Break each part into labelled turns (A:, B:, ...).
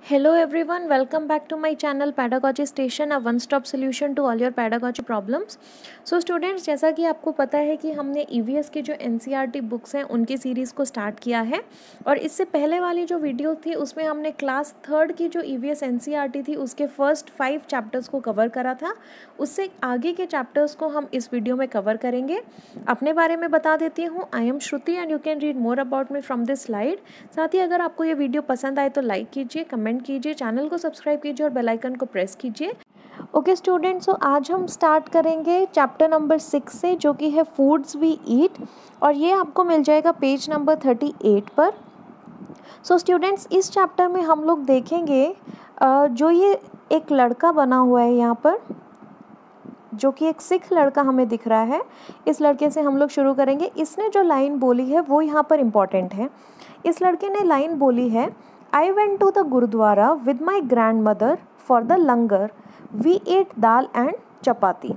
A: Hello everyone, welcome back to my channel Pedagogy Station, a one-stop solution to all your pedagogy problems. So students, जैसा कि आपको पता है कि हमने EVS की जो NCERT बुक्स हैं उनकी सीरीज़ को स्टार्ट किया है और इससे पहले वाली जो वीडियो थी उसमें हमने क्लास 3rd की जो EVS NCERT थी उसके फर्स्ट 5 चैप्टर्स को कवर करा था। उससे आगे के चैप्टर्स को हम इस वीडियो में कवर करेंगे। अपने बारे में बता देती हूँ, I am Shruti and you can read more about me from this slide. साथ ही अगर आपको ये वीडियो पसंद आए तो लाइक कीजिए, कमेंट कीजिए, चैनल को सब्सक्राइब कीजिए और बेल आइकन को प्रेस कीजिए। ओके स्टूडेंट्स, सो आज हम स्टार्ट करेंगे चैप्टर नंबर 6 से, जो कि है फूड्स वी ईट, और ये आपको मिल जाएगा पेज नंबर 38 पर। सो स्टूडेंट्स, इस चैप्टर में हम लोग देखेंगे जो ये एक लड़का बना हुआ है यहाँ पर, जो कि एक सिख लड़का हमें दिख रहा है। इस लड़के से हम लोग शुरू करेंगे। इसने जो लाइन बोली है वो यहाँ पर इम्पॉर्टेंट है। इस लड़के ने लाइन बोली है, I went to the gurdwara with my grandmother for the langar, we ate dal and chapati.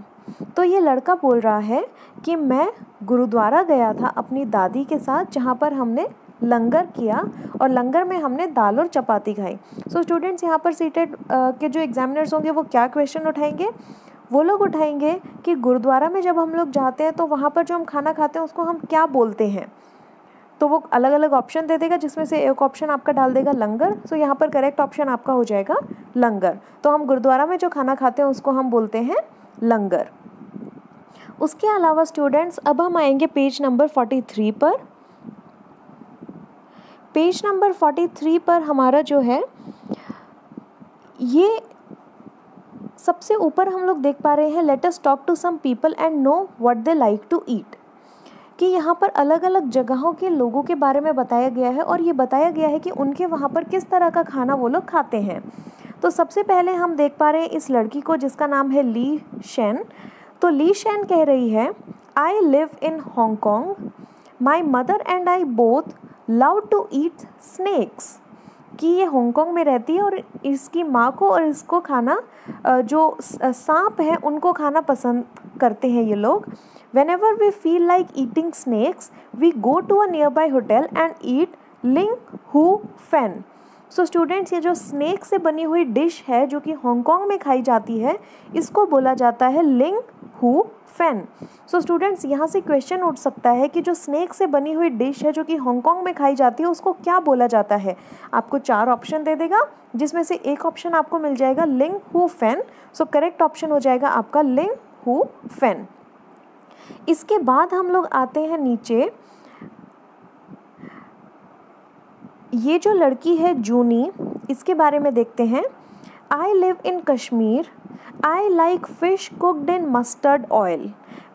A: तो ये लड़का बोल रहा है कि मैं गुरुद्वारा गया था अपनी दादी के साथ, जहाँ पर हमने लंगर किया और लंगर में हमने दाल और चपाती खाई। सो स्टूडेंट्स, यहाँ पर सीटेड के जो एग्जामिनर्स होंगे वो क्या क्वेश्चन उठाएंगे? वो लोग उठाएंगे कि गुरुद्वारा में जब हम लोग जाते हैं तो वहाँ पर जो हम खाना खाते हैं उसको हम क्या बोलते हैं। तो वो अलग अलग ऑप्शन दे देगा, जिसमें से एक ऑप्शन आपका डाल देगा लंगर। सो यहाँ पर करेक्ट ऑप्शन आपका हो जाएगा लंगर। तो हम गुरुद्वारा में जो खाना खाते हैं उसको हम बोलते हैं लंगर। उसके अलावा स्टूडेंट्स, अब हम आएंगे पेज नंबर 43 पर। पेज नंबर 43 पर हमारा जो है, ये सबसे ऊपर हम लोग देख पा रहे हैं, let us talk to some people and know what they like to eat. कि यहाँ पर अलग अलग जगहों के लोगों के बारे में बताया गया है और ये बताया गया है कि उनके वहाँ पर किस तरह का खाना वो लोग खाते हैं। तो सबसे पहले हम देख पा रहे हैं इस लड़की को, जिसका नाम है ली शेन। तो ली शेन कह रही है, I live in Hong Kong, my mother and I both love to eat snakes. कि ये हांगकांग में रहती है और इसकी माँ को और इसको खाना, जो सांप हैं उनको खाना पसंद करते हैं ये लोग। Whenever we feel like eating snakes, we go to a nearby hotel and eat ling hu fen. So students, ये जो स्नेक से बनी हुई डिश है जो कि हांगकांग में खाई जाती है, इसको बोला जाता है लिंग हु फैन। सो स्टूडेंट्स, यहाँ से क्वेश्चन उठ सकता है कि जो स्नेक से बनी हुई डिश है जो कि हांगकांग में खाई जाती है उसको क्या बोला जाता है। आपको 4 ऑप्शन दे देगा, जिसमें से एक ऑप्शन आपको मिल जाएगा लिंग who fan. So correct option हो जाएगा आपका लिंग हु फैन। इसके बाद हम लोग आते हैं नीचे। ये जो लड़की है जूनी, इसके बारे में देखते हैं। I live in Kashmir, I like fish cooked in mustard oil.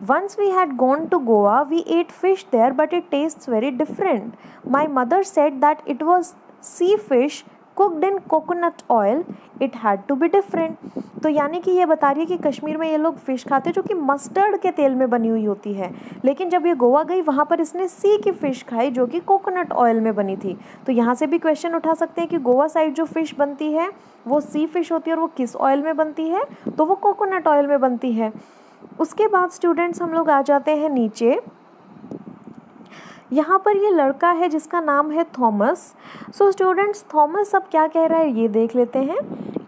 A: Once we had gone to Goa, we ate fish there, but it tastes very different. My mother said that it was sea fish cooked in coconut oil. It had to be different. तो यानी कि ये बता रही है कि कश्मीर में ये लोग फ़िश खाते हैं जो कि मस्टर्ड के तेल में बनी हुई होती है, लेकिन जब ये गोवा गई वहाँ पर इसने सी की फ़िश खाई जो कि कोकोनट ऑयल में बनी थी। तो यहाँ से भी क्वेश्चन उठा सकते हैं कि गोवा साइड जो फ़िश बनती है वो सी फ़िश होती है और वो किस ऑयल में बनती है, तो वो कोकोनट ऑयल में बनती है। उसके बाद स्टूडेंट्स हम लोग आ जाते हैं नीचे। यहाँ पर ये लड़का है जिसका नाम है थॉमस। सो स्टूडेंट्स, थॉमस अब क्या कह रहा है ये देख लेते हैं।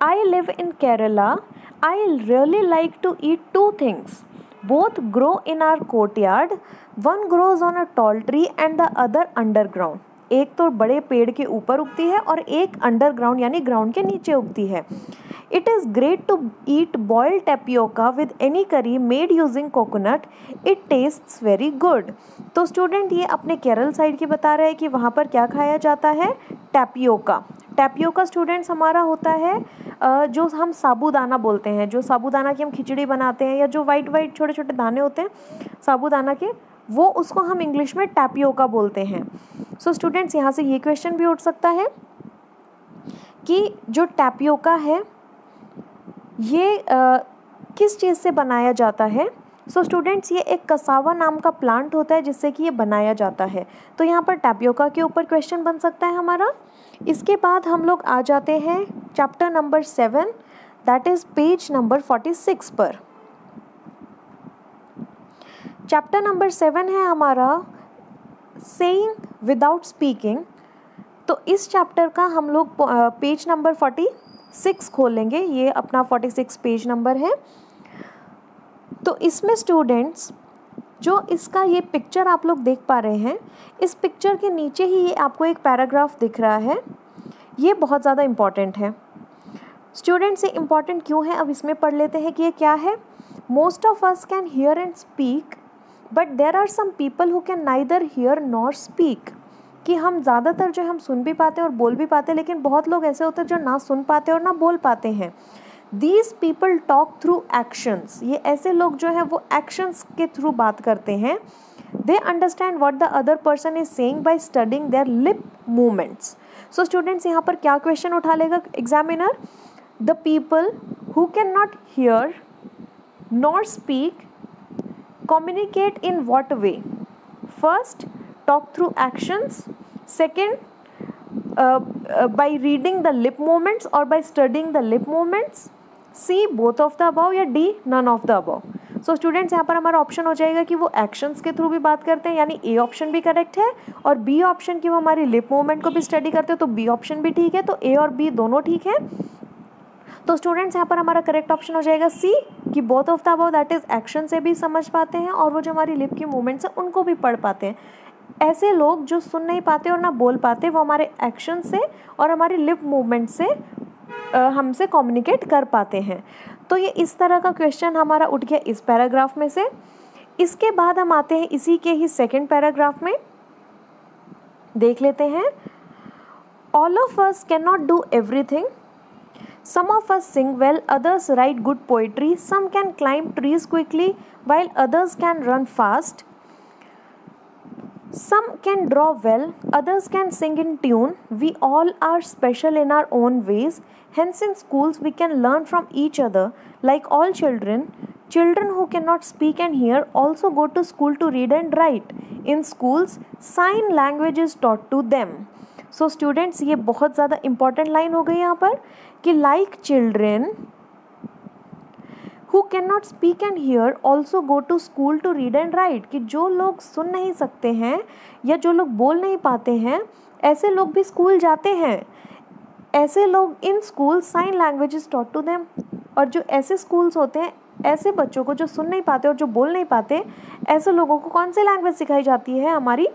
A: I live in Kerala, I really like to eat 2 things, both grow in our courtyard, one grows on a tall tree and the other underground. एक तो बड़े पेड़ के ऊपर उगती है और एक अंडरग्राउंड यानी ग्राउंड के नीचे उगती है। It is great to eat boiled tapioca with any curry made using coconut. It tastes very good. तो स्टूडेंट, ये अपने केरल साइड की बता रहे हैं कि वहाँ पर क्या खाया जाता है, टैपियोका। टैपियोका स्टूडेंट्स हमारा होता है जो हम साबूदाना बोलते हैं, जो साबूदाना की हम खिचड़ी बनाते हैं, या जो वाइट वाइट छोटे छोटे दाने होते हैं साबूदाना के, वो उसको हम इंग्लिश में टैपियोका बोलते हैं। सो स्टूडेंट्स, यहाँ से ये क्वेश्चन भी उठ सकता है कि जो टैपियोका है ये किस चीज़ से बनाया जाता है। सो स्टूडेंट्स, ये एक कसावा नाम का प्लांट होता है जिससे कि ये बनाया जाता है। तो यहाँ पर टैपियोका के ऊपर क्वेश्चन बन सकता है हमारा। इसके बाद हम लोग आ जाते हैं chapter number 7, that is page number 46 पर। चैप्टर नंबर 7 है हमारा सेइंग विदाउट स्पीकिंग। तो इस चैप्टर का हम लोग पेज नंबर 46 खोलेंगे, ये अपना 46 पेज नंबर है। तो इसमें स्टूडेंट्स जो इसका ये पिक्चर आप लोग देख पा रहे हैं, इस पिक्चर के नीचे ही ये आपको एक पैराग्राफ दिख रहा है, ये बहुत ज़्यादा इम्पॉर्टेंट है स्टूडेंट्स। ये इम्पॉर्टेंट क्यों है अब इसमें पढ़ लेते हैं कि ये क्या है। Most of us can hear and speak but there are some people who can neither hear nor speak, कि हम ज़्यादातर जो हम सुन भी पाते हैं और बोल भी पाते हैं, लेकिन बहुत लोग ऐसे होते हैं जो ना सुन पाते और ना बोल पाते हैं। These people talk through actions, ये ऐसे लोग जो है वो actions के थ्रू बात करते हैं। They understand what the other person is saying by studying their lip movements. So students यहाँ पर क्या क्वेश्चन उठा लेगा examiner, the people who cannot hear nor speak communicate in what way? First, talk through actions. Second, by reading the lip movements or by studying the lip movements. C, both of the above या D, none of the above. So students यहाँ पर हमारा option हो जाएगा कि वो actions के through भी बात करते हैं, यानी ए ऑप्शन भी करेक्ट है, और बी ऑप्शन की वो हमारी लिप मूवमेंट को भी स्टडी करते हैं, तो बी ऑप्शन भी ठीक है। तो ए और बी दोनों ठीक है। तो स्टूडेंट्स यहाँ पर हमारा करेक्ट ऑप्शन हो जाएगा सी, कि both of the above, that is action से भी समझ पाते हैं और वो जो हमारी लिप की मूवमेंट्स हैं उनको भी पढ़ पाते हैं। ऐसे लोग जो सुन नहीं पाते और ना बोल पाते, वो हमारे एक्शन से और हमारी लिप मूवमेंट से हमसे कम्युनिकेट कर पाते हैं। तो ये इस तरह का क्वेश्चन हमारा उठ गया इस पैराग्राफ में से। इसके बाद हम आते हैं इसी के ही सेकंड पैराग्राफ में, देख लेते हैं। All of us can not do everything, some of us sing well, others write good poetry, some can climb trees quickly while others can run fast, some can draw well, others can sing in tune, we all are special in our own ways, hence in schools we can learn from each other like all children. Children who cannot speak and hear also go to school to read and write. In schools sign language is taught to them. So students, ये बहुत ज़्यादा important line हो गई यहाँ पर कि like children who cannot speak and hear also go to school to read and write, कि जो लोग सुन नहीं सकते हैं या जो लोग बोल नहीं पाते हैं, ऐसे लोग भी स्कूल जाते हैं। ऐसे लोग in school sign language is taught to them, और जो ऐसे स्कूल्स होते हैं, ऐसे बच्चों को जो सुन नहीं पाते और जो बोल नहीं पाते, ऐसे लोगों को कौन सी लैंग्वेज सिखाई जाती है? हमारी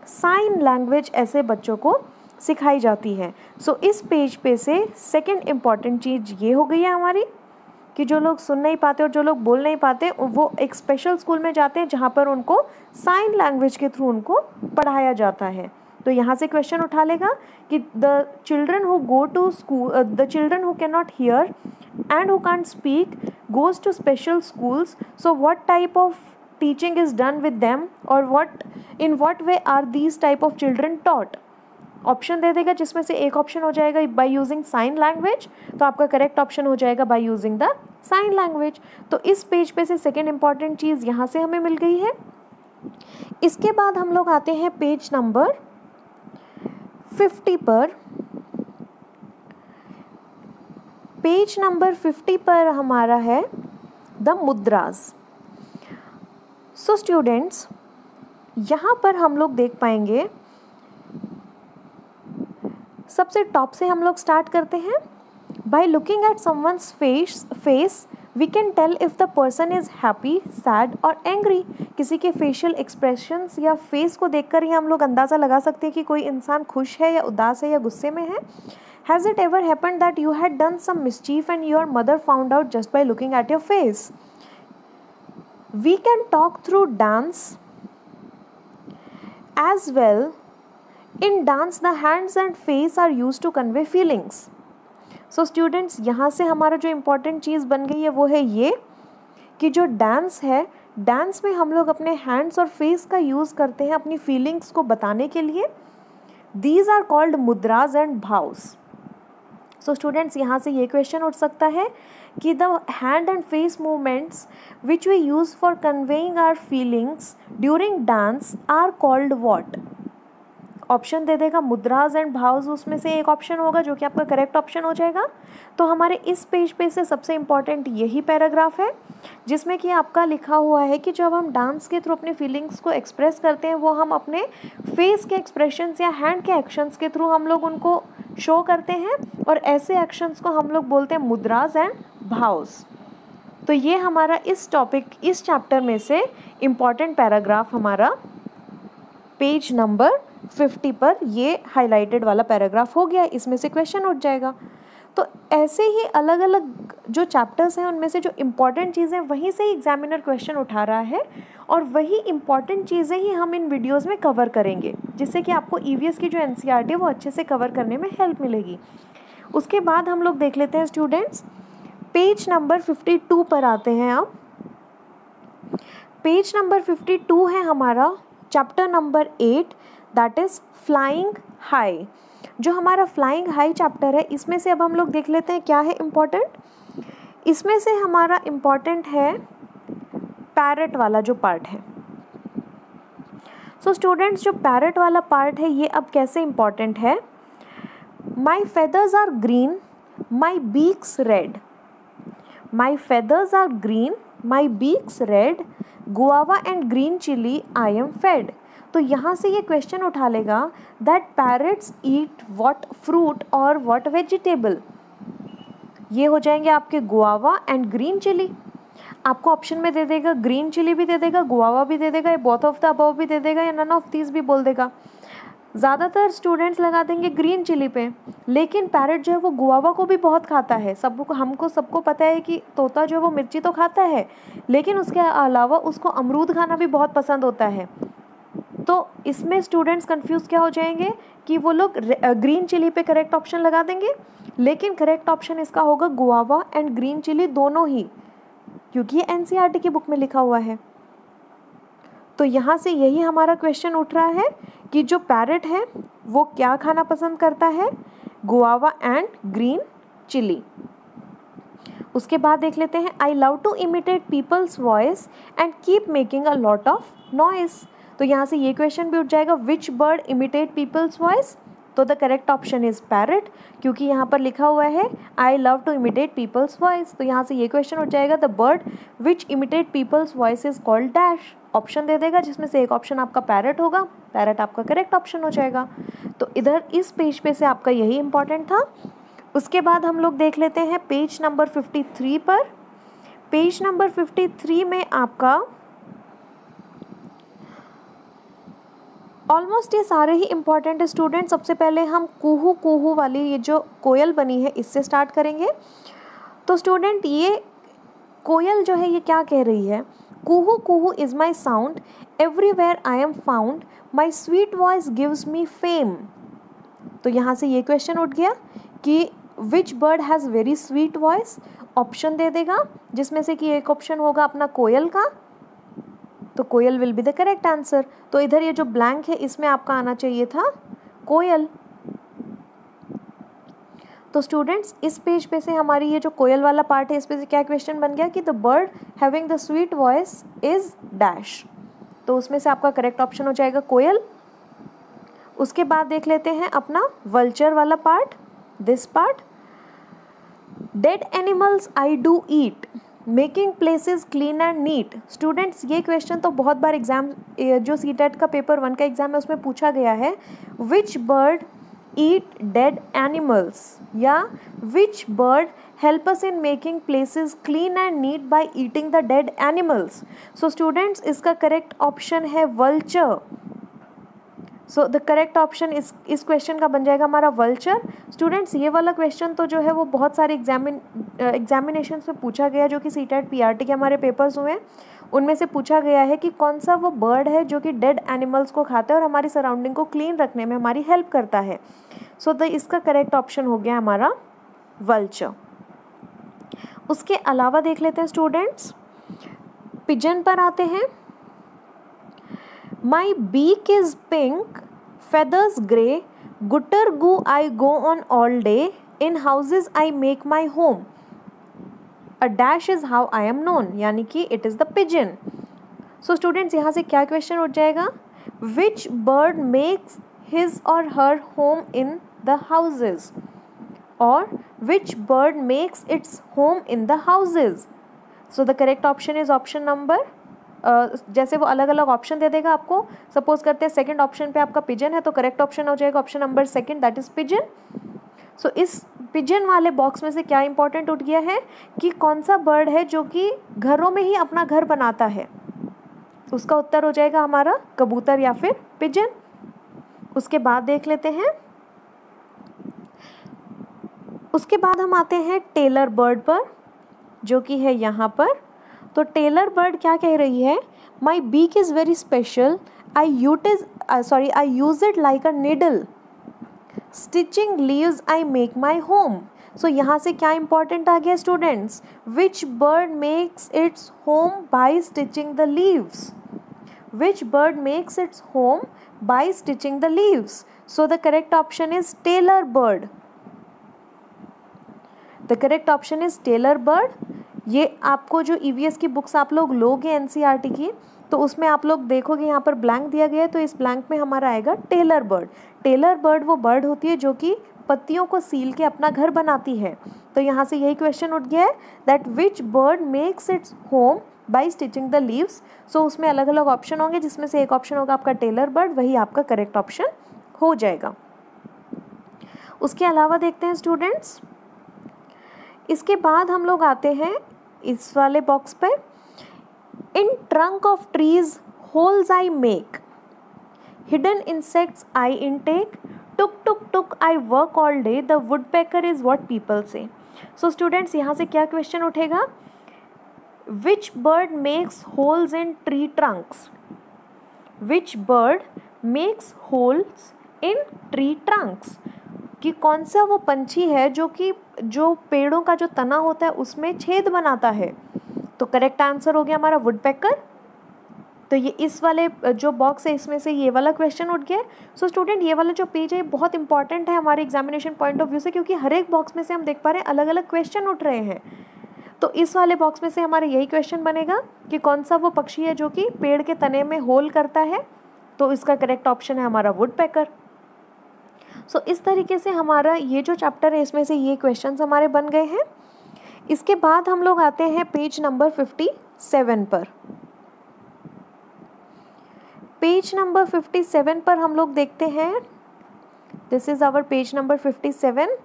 A: साइन लैंग्वेज ऐसे बच्चों को सिखाई जाती है। सो इस पेज पे से सेकेंड इम्पॉर्टेंट चीज़ ये हो गई है हमारी कि जो लोग सुन नहीं पाते और जो लोग बोल नहीं पाते, वो एक स्पेशल स्कूल में जाते हैं जहाँ पर उनको साइन लैंग्वेज के थ्रू उनको पढ़ाया जाता है। तो यहाँ से क्वेश्चन उठा लेगा कि the children who go to school, the children who can not hear and who can't speak goes to special schools, so what type of teaching is done with them और in what way are these type of children taught. Option दे देगा जिसमें से एक option हो जाएगा by using sign language, तो आपका करेक्ट ऑप्शन हो जाएगा by using the sign language. तो इस पेज पे से सेकेंड इंपॉर्टेंट चीज़ यहाँ से हमें मिल गई है। इसके बाद हम लोग आते हैं पेज नंबर 50 पर। पेज नंबर 50 पर हमारा है द मुद्राज। सो स्टूडेंट्स, यहाँ पर हम लोग देख पाएंगे, सबसे टॉप से हम लोग स्टार्ट करते हैं। By looking at someone's face we can tell if the person is happy, sad और एंग्री। किसी के फेशियल एक्सप्रेशंस या फेस को देखकर ही हम लोग अंदाज़ा लगा सकते हैं कि कोई इंसान खुश है या उदास है या गुस्से में है। Has it ever happened that you had done some mischief and your mother found out just by looking at your face. We can talk through dance as well. In dance, the hands and face are used to convey feelings. So students, यहाँ से हमारा जो important चीज़ बन गई है वो है ये कि जो डांस है, डांस में हम लोग अपने हैंड्स और फेस का यूज़ करते हैं अपनी फीलिंग्स को बताने के लिए। These are called mudras and bhavs. So students, यहाँ से ये क्वेश्चन उठ सकता है कि the hand and face movements which we use for conveying our feelings during dance are called what. Option दे देगा मुद्राज एंड भाव्स, उसमें से एक ऑप्शन होगा जो कि आपका करेक्ट ऑप्शन हो जाएगा। तो हमारे इस पेज पे से सबसे इम्पॉर्टेंट यही पैराग्राफ है जिसमें कि आपका लिखा हुआ है कि जब हम डांस के थ्रू अपने फीलिंग्स को एक्सप्रेस करते हैं वो हम अपने फेस के एक्सप्रेशंस या हैंड के एक्शंस के थ्रू हम लोग उनको शो करते हैं, और ऐसे एक्शंस को हम लोग बोलते हैं मुद्राज एंड भाव्स। तो ये हमारा इस टॉपिक, इस चैप्टर में से इम्पॉर्टेंट पैराग्राफ हमारा पेज नंबर 50 पर ये हाईलाइटेड वाला पैराग्राफ हो गया। इसमें से क्वेश्चन उठ जाएगा। तो ऐसे ही अलग अलग जो चैप्टर्स हैं उनमें से जो इम्पॉर्टेंट चीज़ें वहीं से ही एग्जामिनर क्वेश्चन उठा रहा है, और वही इम्पॉर्टेंट चीज़ें ही हम इन वीडियोस में कवर करेंगे, जिससे कि आपको ईवीएस की जो एनसीईआरटी है वो अच्छे से कवर करने में हेल्प मिलेगी। उसके बाद हम लोग देख लेते हैं स्टूडेंट्स, पेज नंबर 52 पर आते हैं। अब पेज नंबर 52 है हमारा chapter number 8, that is flying high. जो हमारा फ्लाइंग हाई चैप्टर है इसमें से अब हम लोग देख लेते हैं क्या है इम्पॉर्टेंट। इसमें से हमारा इम्पॉर्टेंट है पैरट वाला जो पार्ट है। सो स्टूडेंट्स, जो पैरट वाला पार्ट है ये अब कैसे इम्पॉर्टेंट है। My feathers are green, my beaks red. My feathers are green, my beaks red, guava and green chilli I am fed. तो यहाँ से ये क्वेश्चन उठा लेगा that parrots eat what fruit और व्हाट वेजिटेबल। ये हो जाएंगे आपके गुआवा एंड ग्रीन चिली। आपको ऑप्शन में दे देगा ग्रीन चिली भी दे देगा, गुआवा भी दे देगा, या बोथ ऑफ द अबव भी दे देगा, या नन ऑफ दीज भी बोल देगा। ज़्यादातर स्टूडेंट्स लगा देंगे ग्रीन चिली पे, लेकिन पैरट जो है वो गुआवा को भी बहुत खाता है। सबको पता है कि तोता जो है वो मिर्ची तो खाता है, लेकिन उसके अलावा उसको अमरूद खाना भी बहुत पसंद होता है। तो इसमें स्टूडेंट्स कंफ्यूज क्या हो जाएंगे कि वो लोग ग्रीन चिली पे करेक्ट ऑप्शन लगा देंगे, लेकिन करेक्ट ऑप्शन इसका होगा गुआवा एंड ग्रीन चिली दोनों ही, क्योंकि ये एनसीईआरटी की बुक में लिखा हुआ है। तो यहाँ से यही हमारा क्वेश्चन उठ रहा है कि जो पैरट है वो क्या खाना पसंद करता है, गुआवा एंड ग्रीन चिली। उसके बाद देख लेते हैं, I love to imitate people's voice and keep making a lot of noise. तो यहाँ से ये क्वेश्चन भी उठ जाएगा, which bird imitate people's voice. तो the correct option is parrot, क्योंकि यहाँ पर लिखा हुआ है I love to imitate people's voice. तो यहाँ से ये क्वेश्चन उठ जाएगा, the bird which imitate people's voice is called dash. Option दे देगा जिसमें से एक ऑप्शन आपका पैरट होगा, पैरट आपका करेक्ट ऑप्शन हो जाएगा। तो इधर इस पेज पे से आपका यही इंपॉर्टेंट था। उसके बाद हम लोग देख लेते हैं पेज नंबर 53 पर। पेज नंबर 53 में आपका ऑलमोस्ट ये सारे ही इम्पॉर्टेंट है स्टूडेंट। सबसे पहले हम कुहू कुहू वाली ये जो कोयल बनी है इससे स्टार्ट करेंगे। तो स्टूडेंट, ये कोयल जो है ये क्या कह रही है, कुहू कुहू is my sound, everywhere I am found, my sweet voice gives me fame. तो यहाँ से ये क्वेश्चन उठ गया कि which bird has very sweet voice. Option दे देगा जिसमें से कि एक ऑप्शन होगा अपना कोयल का, तो koel will be the correct answer. तो इधर ये जो ब्लैंक है इसमें आपका आना चाहिए था कोयल। तो स्टूडेंट्स, इस पेज पे से हमारी ये जो कोयल वाला पार्ट है इस पे से क्या क्वेश्चन बन गया कि the bird having the sweet voice is dash. तो उसमें से आपका करेक्ट ऑप्शन हो जाएगा कोयल। उसके बाद देख लेते हैं अपना वल्चर वाला part, this part, dead animals I do eat, making places clean and neat. Students, ये क्वेश्चन तो बहुत बार एग्जाम जो सीटेट का पेपर 1 का एग्जाम है उसमें पूछा गया है, which bird eat dead animals, या which bird help us in making places clean and neat by eating the dead animals. So students, इसका करेक्ट ऑप्शन है vulture. So the correct option इस क्वेश्चन का बन जाएगा हमारा वल्चर। स्टूडेंट्स, ये वाला क्वेश्चन तो जो है वो बहुत सारे एग्जामिनेशन में पूछा गया, जो कि सीटेट पीआरटी के हमारे पेपर्स हुए हैं उनमें से पूछा गया है कि कौन सा वो बर्ड है जो कि डेड एनिमल्स को खाता है और हमारी सराउंडिंग को क्लीन रखने में हमारी हेल्प करता है। सो इसका करेक्ट ऑप्शन हो गया हमारा वल्चर। उसके अलावा देख लेते हैं स्टूडेंट्स, पिजन पर आते हैं। My beak is pink, feathers grey, gutter goo I go on all day, in houses I make my home, a dash is how I am known, यानी कि it is the pigeon. So students, यहाँ से क्या question उठ जाएगा, which bird makes his or her home in the houses, or which bird makes its home in the houses? So the correct option is option number, जैसे वो अलग अलग option दे देगा आपको, सपोज करते हैं सेकंड ऑप्शन पे आपका पिजन है, तो करेक्ट ऑप्शन हो जाएगा option number second, that is pigeon. So इस पिजन वाले बॉक्स में से क्या इंपॉर्टेंट उठ गया है कि कौन सा बर्ड है जो कि घरों में ही अपना घर बनाता है? उसका उत्तर हो जाएगा हमारा कबूतर या फिर पिजन। उसके बाद देख लेते हैं, उसके बाद हम आते हैं टेलर बर्ड पर, जो कि है यहाँ पर। तो टेलर बर्ड क्या कह रही है? My beak is very special, I use it like a needle, stitching leaves I make my home. So यहाँ से क्या इंपॉर्टेंट आ गया students? Which bird makes its home by stitching the leaves? Which bird makes its home by stitching the leaves? So the correct option is tailor bird. The correct option is tailor bird. ये आपको जो EVS की books आप लोग लोगे NCERT की, तो उसमें आप लोग देखोगे यहाँ पर ब्लैंक दिया गया है, तो इस ब्लैंक में हमारा आएगा टेलर बर्ड। टेलर बर्ड वो बर्ड होती है जो कि पत्तियों को सील के अपना घर बनाती है। तो यहाँ से यही क्वेश्चन उठ गया है that which bird makes its home by stitching the leaves. So उसमें अलग अलग ऑप्शन होंगे, जिसमें से एक ऑप्शन होगा आपका टेलर बर्ड, वही आपका करेक्ट ऑप्शन हो जाएगा। उसके अलावा देखते हैं स्टूडेंट्स, इसके बाद हम लोग आते हैं इस वाले बॉक्स पे। In trunk of trees holes I make, hidden insects I intake, टुक टुक टुक I work all day, the woodpecker is what people say. So students यहाँ से क्या क्वेश्चन उठेगा? Which bird makes holes in tree trunks? Which bird makes holes in tree trunks? कि कौन सा वो पंछी है जो पेड़ों का जो तना होता है उसमें छेद बनाता है? तो करेक्ट आंसर हो गया हमारा वुडपेकर। तो ये इस वाले जो बॉक्स है इसमें से ये वाला क्वेश्चन उठ गया। सो स्टूडेंट, ये वाला जो पेज है बहुत इंपॉर्टेंट है हमारे एग्जामिनेशन पॉइंट ऑफ व्यू से, क्योंकि हर एक बॉक्स में से हम देख पा रहे हैं अलग अलग क्वेश्चन उठ रहे हैं। तो इस वाले बॉक्स में से हमारा यही क्वेश्चन बनेगा कि कौन सा वो पक्षी है जो कि पेड़ के तने में होल करता है? तो इसका करेक्ट ऑप्शन है हमारा वुडपेकर। सो इस तरीके से हमारा ये जो चैप्टर है इसमें से ये क्वेश्चंस हमारे बन गए हैं। इसके बाद हम लोग आते हैं पेज नंबर 57 पर। पेज नंबर 57 पर हम लोग देखते हैं, this is our page number 57।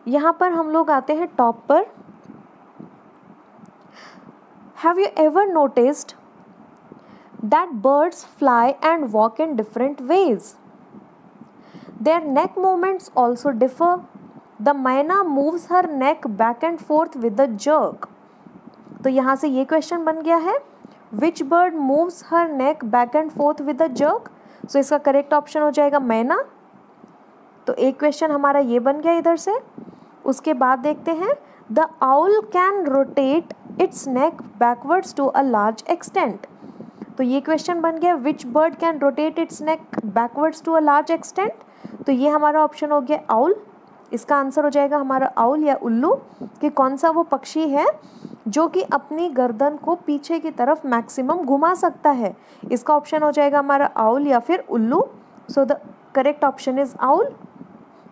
A: यहाँ पर हम लोग आते हैं टॉप पर। Have you ever noticed that birds fly and walk in different ways? Their neck movements also differ. The myna moves her neck back and forth with a jerk. तो यहाँ से ये क्वेश्चन बन गया है, Which bird moves her neck back and forth with a jerk? So इसका correct option हो जाएगा मैना। तो एक क्वेश्चन हमारा ये बन गया इधर से। उसके बाद देखते हैं, The owl can rotate its neck backwards to a large extent. तो ये क्वेश्चन बन गया, Which bird can rotate its neck backwards to a large extent? तो ये हमारा ऑप्शन हो गया आउल। इसका आंसर हो जाएगा हमारा आउल या उल्लू, कि कौन सा वो पक्षी है जो कि अपनी गर्दन को पीछे की तरफ मैक्सिमम घुमा सकता है? इसका ऑप्शन हो जाएगा हमारा आउल या फिर उल्लू। सो the correct option is owl.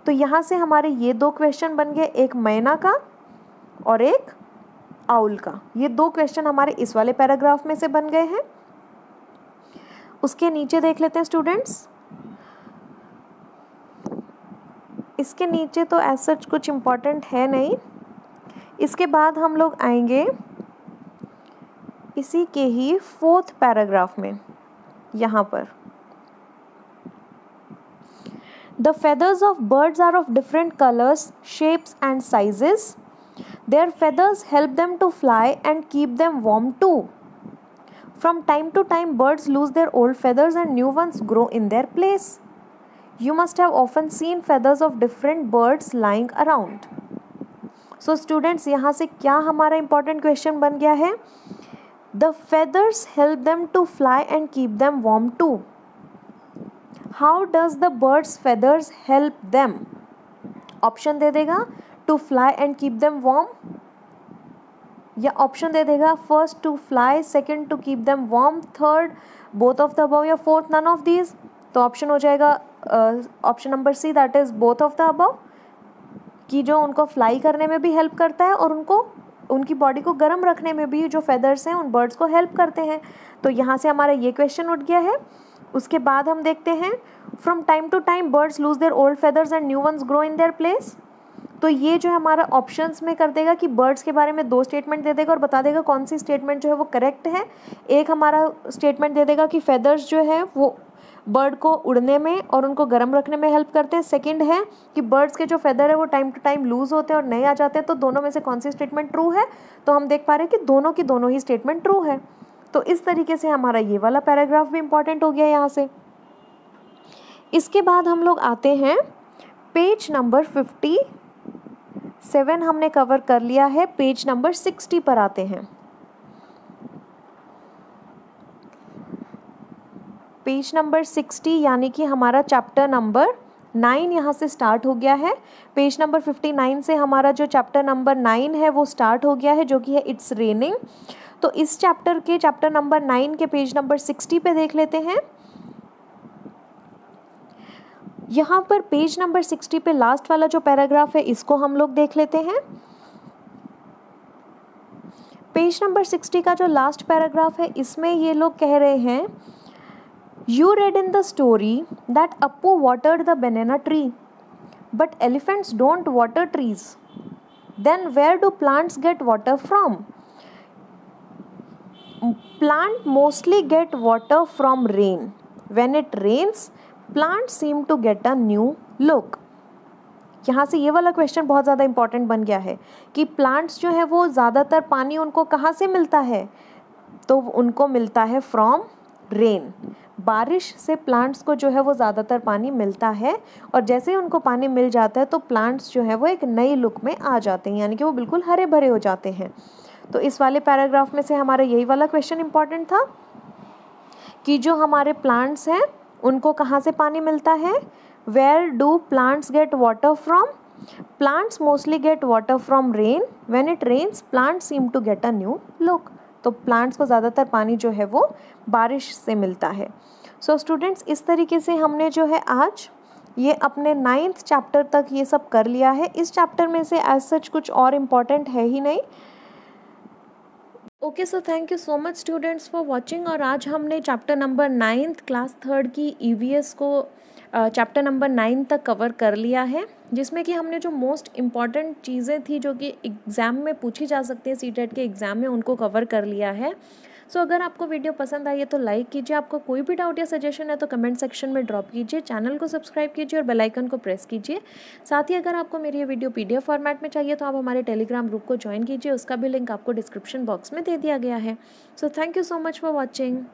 A: तो यहाँ से हमारे ये दो क्वेश्चन बन गए, एक मैना का और एक आउल का। ये दो क्वेश्चन हमारे इस वाले पैराग्राफ में से बन गए हैं। उसके नीचे देख लेते हैं स्टूडेंट्स। इसके नीचे तो एज सच कुछ इम्पोर्टेंट है नहीं। इसके बाद हम लोग आएंगे इसी के ही 4th पैराग्राफ में। यहाँ पर the feathers of birds are of different colors, shapes and sizes. Their feathers help them to fly and keep them warm too. From time to time birds lose their old feathers and new ones grow in their place. You must have often seen feathers of different birds lying around. So students, यहाँ से क्या हमारा important question बन गया है? The feathers help them to fly and keep them warm too. How does the bird's feathers help them? Option दे देगा to fly and keep them warm, या option दे देगा first to fly, second to keep them warm, third both of the above, या fourth none of these. तो option हो जाएगा option number C, that is both of the above, कि जो उनको fly करने में भी हेल्प करता है और उनको उनकी बॉडी को गर्म रखने में भी जो फेदर्स हैं उन बर्ड्स को हेल्प करते हैं। तो यहाँ से हमारा ये क्वेश्चन उठ गया है। उसके बाद हम देखते हैं from time to time birds lose their old feathers and new ones grow in their place. तो ये जो हमारा ऑप्शंस में कर देगा कि बर्ड्स के बारे में 2 स्टेटमेंट दे देगा और बता देगा कौन सी स्टेटमेंट जो है वो करेक्ट है। एक हमारा स्टेटमेंट दे देगा कि फेदर्स जो है वो बर्ड को उड़ने में और उनको गर्म रखने में हेल्प करते हैं। सेकंड है कि बर्ड्स के जो फेदर है वो टाइम टू टाइम लूज होते हैं और नए आ जाते हैं। तो दोनों में से कौन सी स्टेटमेंट ट्रू है? तो हम देख पा रहे हैं कि दोनों की दोनों ही स्टेटमेंट ट्रू है। तो इस तरीके से हमारा ये वाला पैराग्राफ भी इंपॉर्टेंट हो गया यहाँ से। इसके बाद हम लोग आते हैं पेज नंबर 57 हमने कवर कर लिया है। पेज नंबर 60 पर आते हैं। पेज नंबर 60 यानी कि हमारा चैप्टर नंबर 9 यहाँ से स्टार्ट हो गया है। पेज नंबर 59 से हमारा जो चैप्टर नंबर 9 है वो स्टार्ट हो गया है, जो कि है इट्स रेनिंग। तो इस चैप्टर के चैप्टर नंबर 9 के पेज नंबर 60 पे देख लेते हैं। यहाँ पर पेज नंबर 60 पे लास्ट वाला जो पैराग्राफ है इसको हम लोग देख लेते हैं। पेज नंबर 60 का जो लास्ट पैराग्राफ है इसमें ये लोग कह रहे हैं, You read in the story that Appu watered the banana tree, but elephants don't water trees. Then where do plants get water from? Plant mostly get water from rain. When it rains, plants seem to get a new look. यहाँ से ये वाला question बहुत ज़्यादा important बन गया है कि प्लांट्स जो है वो ज़्यादातर पानी उनको कहाँ से मिलता है? तो उनको मिलता है फ्रॉम रेन। बारिश से प्लांट्स को जो है वो ज़्यादातर पानी मिलता है और जैसे ही उनको पानी मिल जाता है तो प्लांट्स जो है वो एक नई लुक में आ जाते हैं, यानी कि वो बिल्कुल हरे भरे हो जाते हैं। तो इस वाले पैराग्राफ में से हमारा यही वाला क्वेश्चन इंपॉर्टेंट था कि जो हमारे प्लांट्स हैं उनको कहाँ से पानी मिलता है। Where do plants get water from? Plants mostly get water from rain. When it rains plants seem to get a new look. तो प्लांट्स को ज़्यादातर पानी जो है वो बारिश से मिलता है। सो स्टूडेंट्स, इस तरीके से हमने जो है आज ये अपने 9th चैप्टर तक ये सब कर लिया है। इस चैप्टर में से एज सच कुछ और इम्पॉर्टेंट है ही नहीं। Okay, so thank you so much students for watching. और आज हमने chapter number 9th class 3rd की EVS को चैप्टर नंबर 9 तक कवर कर लिया है, जिसमें कि हमने जो मोस्ट इम्पॉर्टेंट चीज़ें थी जो कि एग्ज़ाम में पूछी जा सकती है CTET के एग्ज़ाम में, उनको कवर कर लिया है। सो अगर आपको वीडियो पसंद आई है तो लाइक कीजिए। आपको कोई भी डाउट या सजेशन है तो कमेंट सेक्शन में ड्रॉप कीजिए। चैनल को सब्सक्राइब कीजिए और बेल आइकन को प्रेस कीजिए। साथ ही अगर आपको मेरी ये वीडियो PDF फॉर्मेट में चाहिए तो आप हमारे टेलीग्राम ग्रुप को ज्वाइन कीजिए। उसका भी लिंक आपको डिस्क्रिप्शन बॉक्स में दे दिया गया है। So thank you so much for watching.